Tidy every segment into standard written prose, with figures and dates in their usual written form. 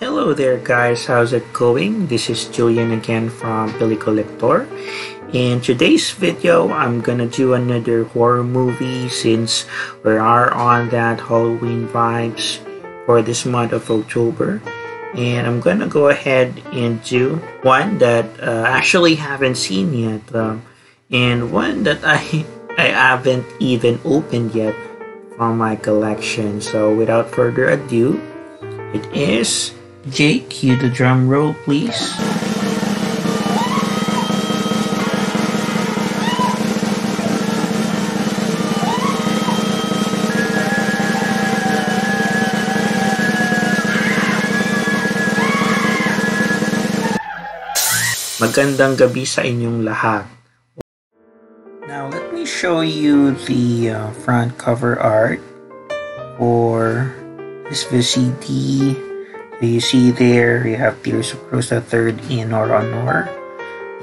Hello there guys, how's it going? This is Julian again from Billy Collector. In today's video, I'm gonna do another horror movie since we are on that Halloween vibes for this month of October. And I'm gonna go ahead and do one that I actually haven't seen yet, and one that I haven't even opened yet from my collection. So without further ado, it is Jake, cue the drum roll, please. Magandang gabi sa inyong lahat. Now, let me show you the front cover art for this VCD. So you see there, you have Tirso, Cruz III and Nora, Aunor.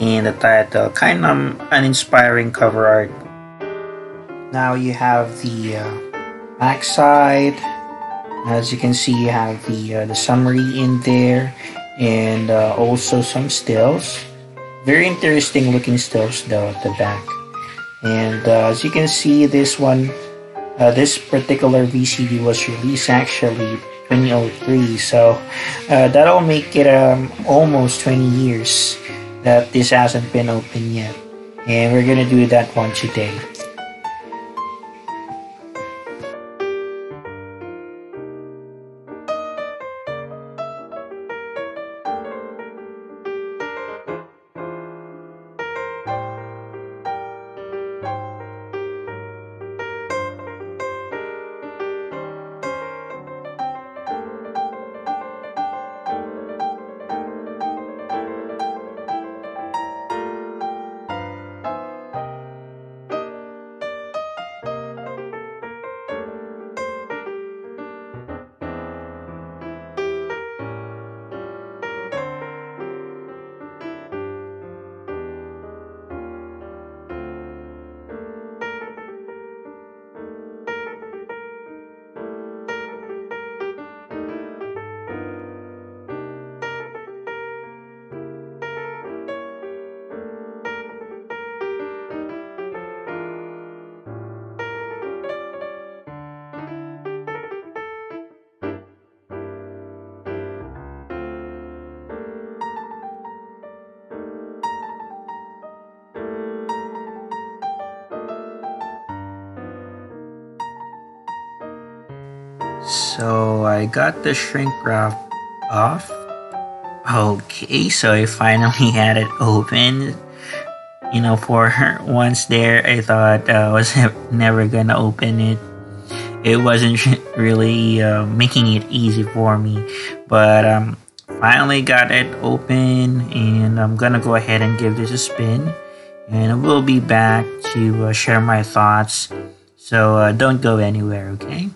And the title, kind of an inspiring cover art. Now you have the back side. As you can see, you have the summary in there. And also some stills. Very interesting looking stills though at the back. And as you can see, this one, this particular VCD was released actually 2003, so that'll make it almost 20 years that this hasn't been opened yet, and we're gonna do that one today. So I got the shrink wrap off. Okay, so I finally had it open. You know, for once there, I thought I was never gonna open it. It wasn't really making it easy for me, but finally got it open, and I'm gonna go ahead and give this a spin, and I will be back to share my thoughts. So don't go anywhere, okay?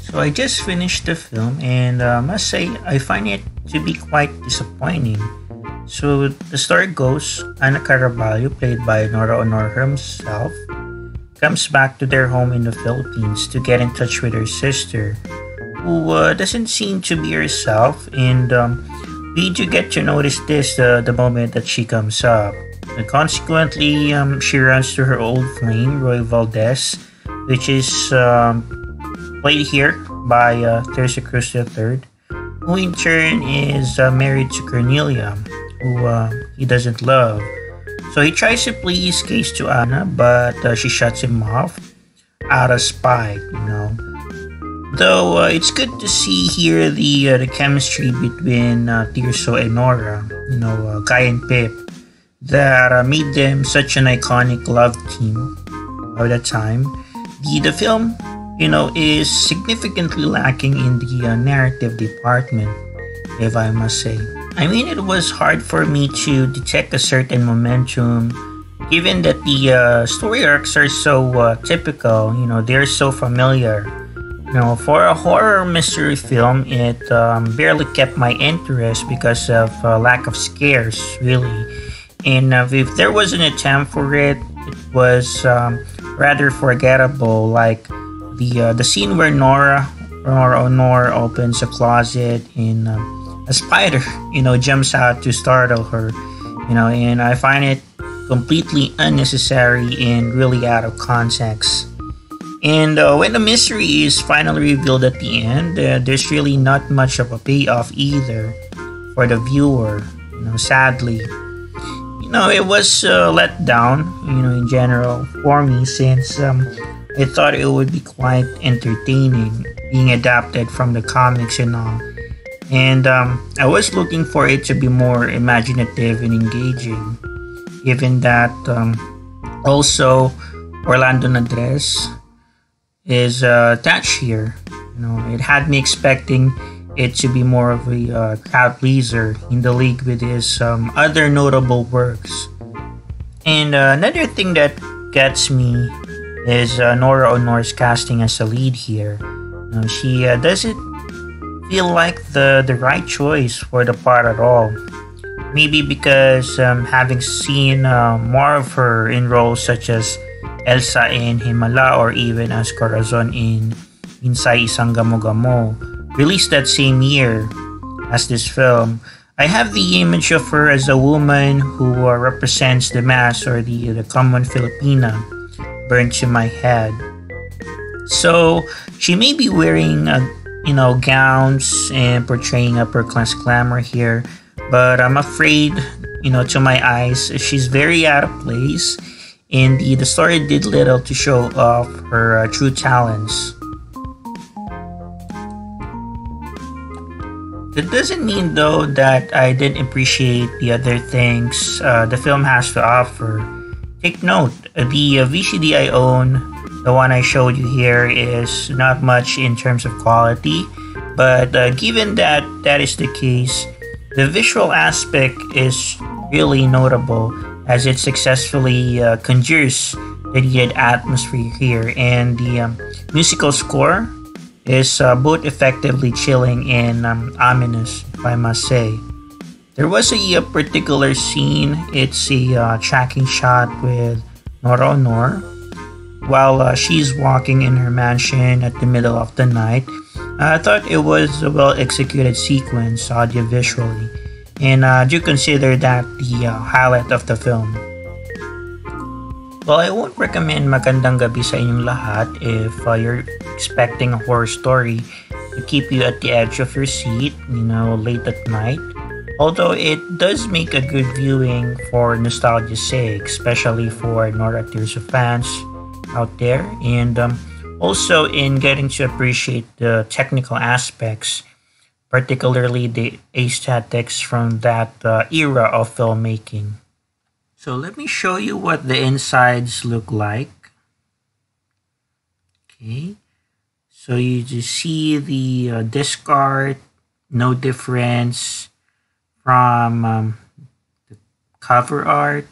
So I just finished the film, and I must say I find it to be quite disappointing. So the story goes, Ana Caraballo, played by Nora Aunor herself, comes back to their home in the Philippines to get in touch with her sister, who doesn't seem to be herself, and we do get to notice this the moment that she comes up. And consequently, she runs to her old flame, Roy Valdez, which is played here by Tirso Cruz III, who in turn is married to Cornelia, who he doesn't love. So he tries to plead his case to Ana, but she shuts him off out of spite, you know. Though it's good to see here the chemistry between Tirso and Nora, you know, Guy and Pip, that made them such an iconic love team of that time. The film, you know, is significantly lacking in the narrative department, if I must say. I mean, it was hard for me to detect a certain momentum, given that the story arcs are so typical, you know, they're so familiar. For a horror mystery film, it barely kept my interest because of lack of scares, really. And if there was an attempt for it, it was rather forgettable. Like the scene where Aunor opens a closet and a spider, jumps out to startle her. And I find it completely unnecessary and really out of context. And when the mystery is finally revealed at the end, there's really not much of a payoff either for the viewer. Sadly, it was let down. In general for me, since I thought it would be quite entertaining, being adapted from the comics and all. And I was looking for it to be more imaginative and engaging, given that also Orlando Nadres is attached here. It had me expecting it to be more of a crowd pleaser in the league with his other notable works. And another thing that gets me is Nora Aunor's casting as a lead here. She doesn't feel like the right choice for the part at all. Maybe because having seen more of her in roles such as Elsa in Himala or even as Corazon in Insay Isang Gamo-Gamo, released that same year as this film, I have the image of her as a woman who represents the mass or the common Filipina burned to my head. So she may be wearing gowns and portraying upper class glamour here, but I'm afraid, to my eyes, she's very out of place, and the story did little to show off her true talents. That doesn't mean, though, that I didn't appreciate the other things the film has to offer. Take note, the VCD I own, the one I showed you here, is not much in terms of quality, but given that that is the case, the visual aspect is really notable as it successfully conjures the needed atmosphere here, and the musical score is both effectively chilling and ominous, if I must say. There was a particular scene. It's a tracking shot with Nora Aunor while she's walking in her mansion at the middle of the night. I thought it was a well-executed sequence audiovisually, and I do consider that the highlight of the film. Well, I won't recommend Magandang Gabi sa Inyong Lahat if you're expecting a horror story to keep you at the edge of your seat, late at night. Although it does make a good viewing for nostalgia's sake, especially for Nora Tirso fans out there, and also in getting to appreciate the technical aspects, particularly the aesthetics from that era of filmmaking. So let me show you what the insides look like. Okay, so you just see the disc art, no difference from the cover art.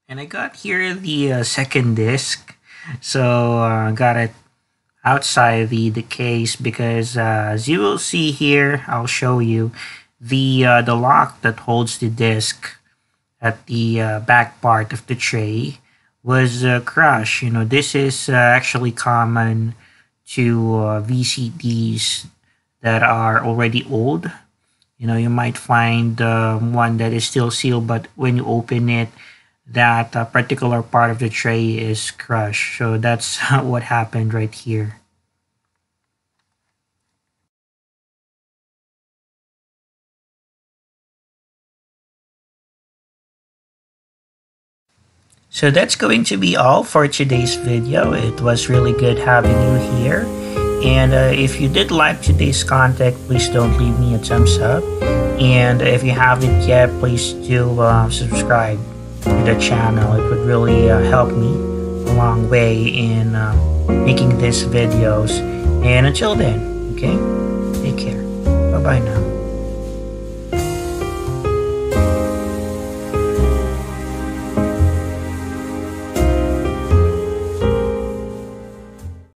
And I got here the second disc, so I got it outside the case because as you will see here, I'll show you the lock that holds the disc at the back part of the tray was crushed. This is actually common to VCDs that are already old. You might find one that is still sealed, but when you open it, that particular part of the tray is crushed. So that's what happened right here. So that's going to be all for today's video. It was really good having you here. And if you did like today's content, please don't leave me a thumbs up. And if you haven't yet, please do subscribe to the channel. It would really help me a long way in making these videos. And until then, okay, take care. Bye-bye now.